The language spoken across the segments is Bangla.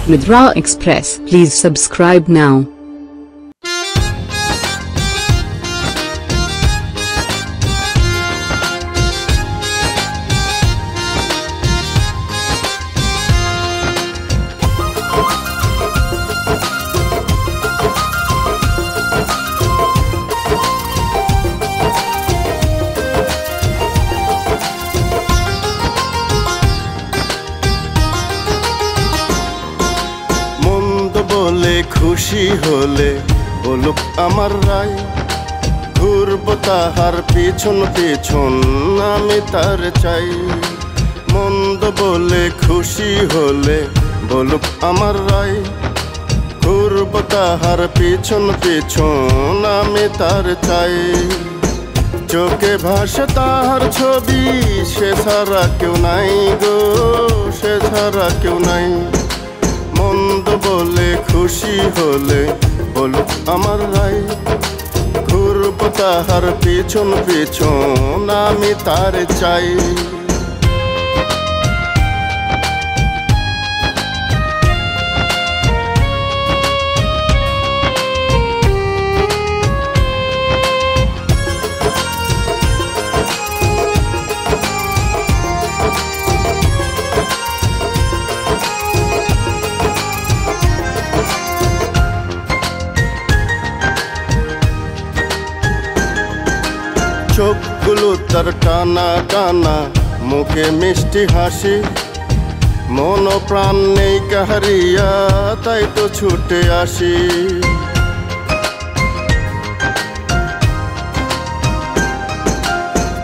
with Raw Express. Please subscribe now. খুশি হলে বলুক আমার রায়, ঘুরব তাহার পিছন পিছন আমি তার চাই। মন্দ বলে খুশি হলে বলুক আমার রায়, ঘুরব তাহার পিছন পিছন আমি তার চাই। চোখে ভাসে তাহার ছবি, সে ছাড়া কেউ নাই গো, সে ছাড়া কেউ নাই। মন্দ বলে খুশি হলে বলুক আমার রায়, ঘুরব তাহার পিছন পিছন আমি তার চাই। চোখগুলো তার টানা টানা, মুখে মিষ্টি হাসি, মন প্রাণ নেই কাহারিয়া, তাই তো ছুটে আসি।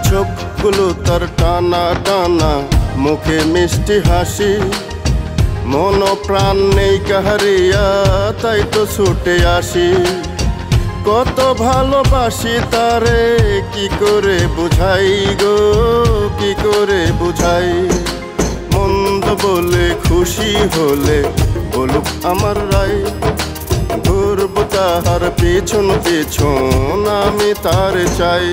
চোখগুলো তার টানা টানা, মুখে মিষ্টি হাসি, মন প্রাণ নেই কাহারিয়া, তাই তো ছুটে আসি। কত ভালোবাসি তারে, কি করে বুঝাই গো, কি করে বুঝাই। মন্দ বলে খুশি হলে বলুক আমার রায়, ঘুরব তাহার পিছন পিছন আমি তার চাই।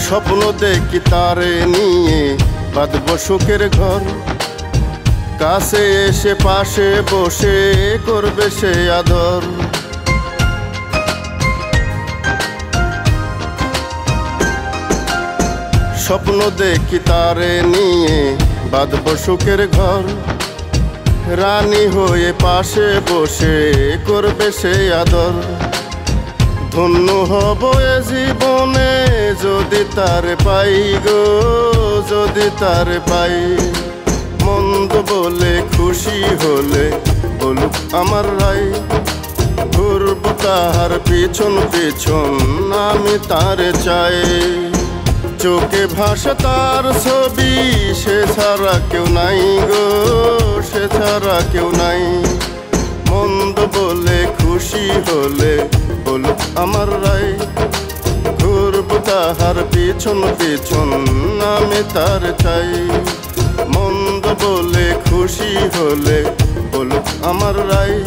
স্বপ্ন দেখি তারে নিয়ে বাঁধব সুখের ঘর, কাছে এসে পাশে বসে করবে সে আদর। স্বপ্ন দেখি তারে নিয়ে বাঁধব সুখের ঘর, রানী হয়ে পাশে বসে করবে সে আদর। ধন্য হব এ জীবনে যদি তার পাই গো, যদি তার পাই। মন্দ বলে খুশি হলে বলুক আমার রায়, ঘুরব তাহার পিছন পিছন আমি তার চাই। চোখে ভাসে তার ছবি, সে ছাড়া কেউ নাই গো, সে ছাড়া কেউ নাই। মন্দ বলে খুশি হলে বলুক আমার রায়, ঘুরব তাহার পিছন পিছন আমি তার চাই। মন্দ বলে খুশি হলে বলুক আমার রায়,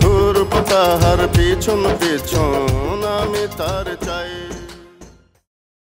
ঘুরব তাহার পিছন পিছন আমি তার চাই।